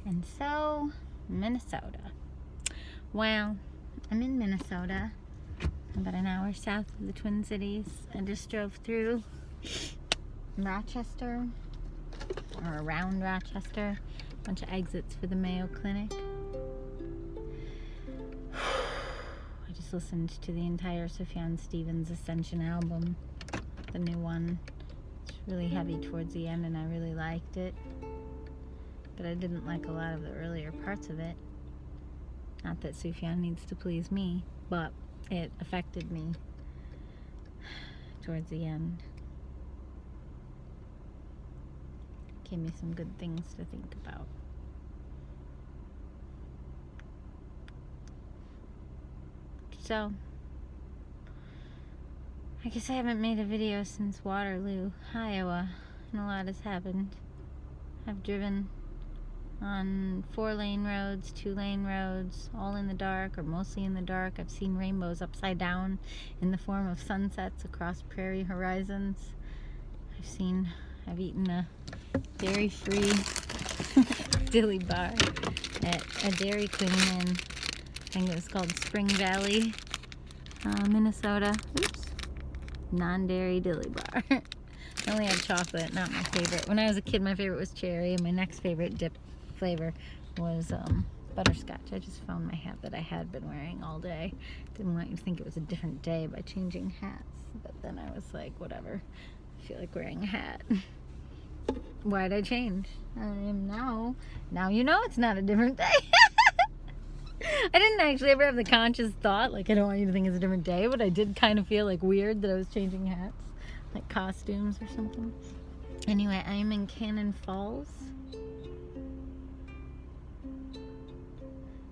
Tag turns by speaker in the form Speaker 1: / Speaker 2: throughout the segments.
Speaker 1: And so, Minnesota. Well, I'm in Minnesota, about an hour south of the Twin Cities. I just drove through Rochester, or around Rochester, a bunch of exits for the Mayo Clinic. I just listened to the entire Sufjan Stevens ASCENSION album, the new one. It's really heavy towards the end and I really liked it, but I didn't like a lot of the earlier parts of it. Not that Sufjan needs to please me, but it affected me towards the end. Gave me some good things to think about. So, I guess I haven't made a video since Waterloo, Iowa, and a lot has happened. I've driven on 4-lane roads, 2-lane roads, all in the dark or mostly in the dark. I've seen rainbows upside down in the form of sunsets across prairie horizons. I've eaten a dairy-free Dilly Bar at a Dairy Queen in, I think it was called Spring Valley, Minnesota. Oops. Non-dairy Dilly Bar. I only had chocolate, not my favorite. When I was a kid, my favorite was cherry, and my next favorite dip flavor was butterscotch. I just found my hat that I had been wearing all day. Didn't want you to think it was a different day by changing hats, but then I was like, whatever. I feel like wearing a hat. Why'd I change? I am now you know it's not a different day. I didn't actually ever have the conscious thought, like, I don't want you to think it's a different day, but I did kind of feel like weird that I was changing hats, like costumes or something. Anyway, I'm in Cannon Falls.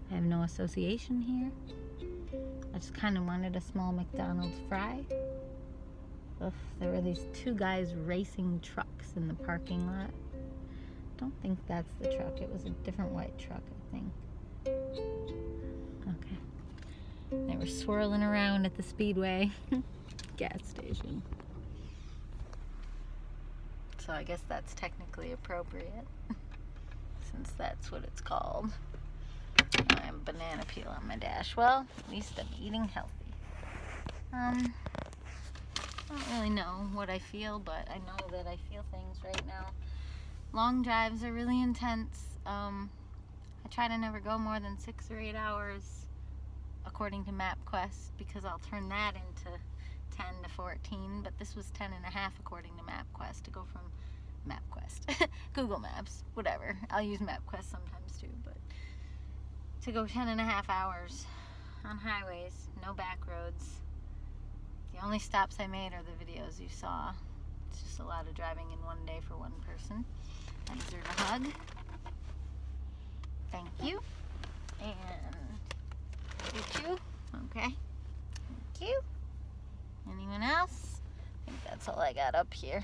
Speaker 1: I have no association here. I just kind of wanted a small McDonald's fry. Ugh, there were these two guys racing trucks in the parking lot. Don't think that's the truck. It was a different white truck, I think. Okay. They were swirling around at the Speedway gas station. So I guess that's technically appropriate, since that's what it's called. I have a banana peel on my dash. Well, at least I'm eating healthy. I don't really know what I feel, but I know that I feel things right now. Long drives are really intense. I try to never go more than 6 or 8 hours according to MapQuest, because I'll turn that into 10 to 14, but this was 10 and a half according to MapQuest, to go from MapQuest, Google Maps, whatever. I'll use MapQuest sometimes too, but to go 10 and a half hours on highways, no back roads. The only stops I made are the videos you saw. It's just a lot of driving in one day for one person. I deserve a hug. Thank you. And you too. Okay. Thank you. Anyone else? I think that's all I got up here.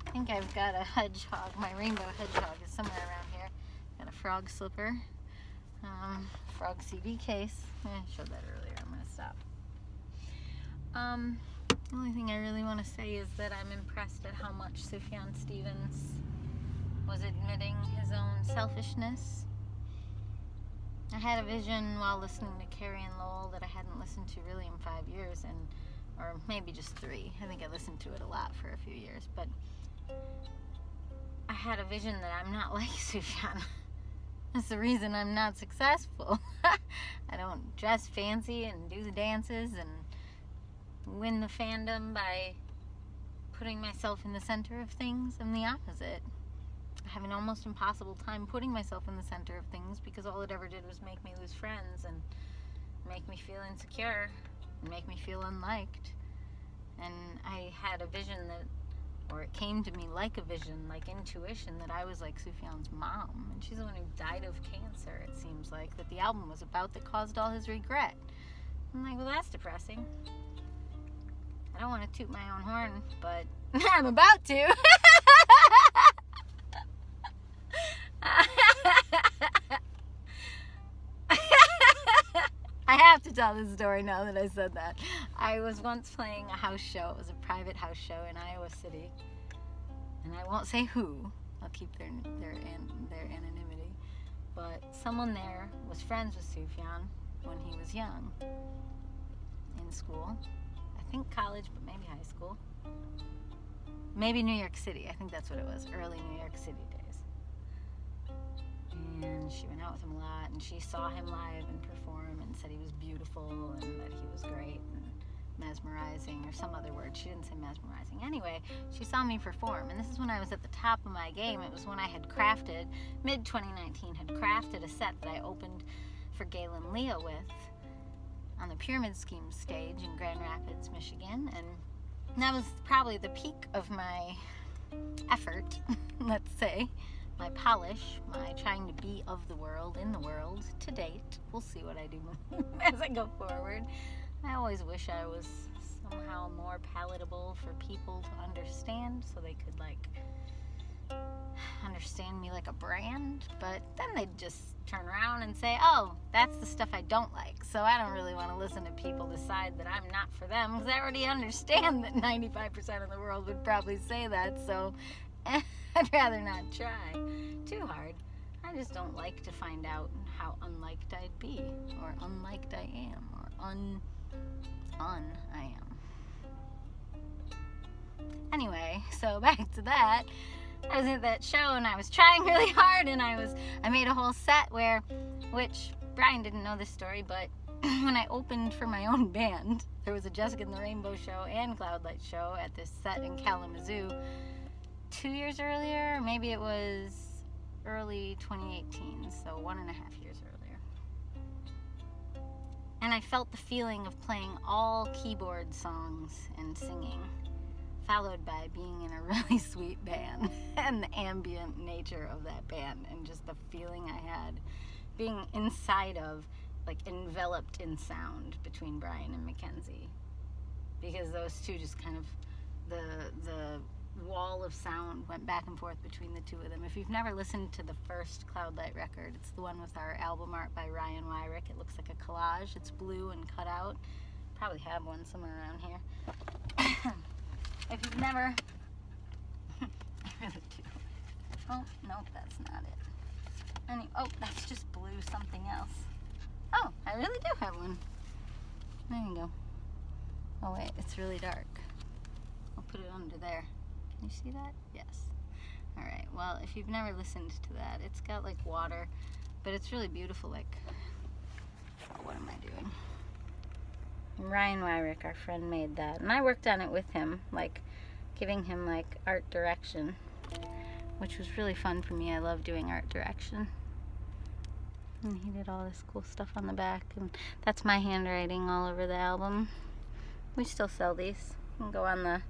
Speaker 1: I think I've got a hedgehog. My rainbow hedgehog is somewhere around here. Got a frog slipper. Frog CD case. I showed that earlier. I'm going to stop. The only thing I really want to say is that I'm impressed at how much Sufjan Stevens was admitting his own selfishness. I had a vision while listening to Carrie and Lowell that I hadn't listened to really in 5 years, or maybe just 3. I think I listened to it a lot for a few years, but I had a vision that I'm not like Sufjan. That's the reason I'm not successful. I don't dress fancy and do the dances and win the fandom by putting myself in the center of things. I'm the opposite. I have an almost impossible time putting myself in the center of things, because all it ever did was make me lose friends and make me feel insecure and make me feel unliked. And I had a vision that, or it came to me like a vision, like intuition, that I was like Sufjan's mom, and she's the one who died of cancer, it seems like, that the album was about, that caused all his regret. I'm like, well, that's depressing. I don't want to toot my own horn, but I'm about to. I have to tell this story now that I said that. I was once playing a house show. It was a private house show in Iowa City, and I won't say who. I'll keep their anonymity. But someone there was friends with Sufjan when he was young in school. I think college, but maybe high school. Maybe New York City. I think that's what it was. Early New York City days. And she went out with him a lot, and she saw him live and perform and said he was beautiful and that he was great and mesmerizing, or some other word. She didn't say mesmerizing. Anyway, she saw me perform, and this is when I was at the top of my game. It was when I had crafted, mid-2019, had crafted a set that I opened for Galen Leo with on the Pyramid Scheme stage in Grand Rapids, Michigan, and that was probably the peak of my effort, let's say, my polish, my trying to be of the world, in the world, to date. We'll see what I do as I go forward. I always wish I was somehow more palatable for people to understand, so they could, like, understand me like a brand, but then they'd just turn around and say, oh, that's the stuff I don't like, so I don't really want to listen to people decide that I'm not for them, because I already understand that 95% of the world would probably say that, so I'd rather not try too hard. I just don't like to find out how unliked I'd be, or unliked I am, or I am. Anyway, so back to that. I was at that show and I was trying really hard, and I made a whole set which Brian didn't know this story, but when I opened for my own band, there was a Jessica and the Rainbow show and Cloudlight show at this set in Kalamazoo 2 years earlier, or maybe it was early 2018, so 1.5 years earlier. And I felt the feeling of playing all keyboard songs and singing, followed by being in a really sweet band, and the ambient nature of that band, and just the feeling I had being inside of, like, enveloped in sound between Brian and Mackenzie, because those two just kind of, the wall of sound went back and forth between the two of them. If you've never listened to the first Cloudlight record, it's the one with our album art by Ryan Wyrick. It looks like a collage. It's blue and cut out. Probably have one somewhere around here. If you've never, I really do. Oh, no, that's not it. Oh, that's just blue something else. Oh, I really do have one. There you go. Oh wait, it's really dark. I'll put it under there. Can you see that? Yes. Alright, well, if you've never listened to that, it's got like water, but it's really beautiful. Like, oh, what am I doing? Ryan Wyrick, our friend, made that, and I worked on it with him, like giving him like art direction, which was really fun for me. I love doing art direction. And he did all this cool stuff on the back, and that's my handwriting all over the album. We still sell these. You can go on the,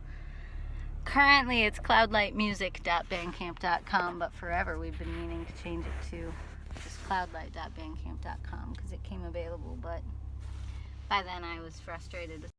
Speaker 1: currently it's cloudlightmusic.bandcamp.com, but forever we've been meaning to change it to just cloudlight.bandcamp.com because it came available, but by then I was frustrated with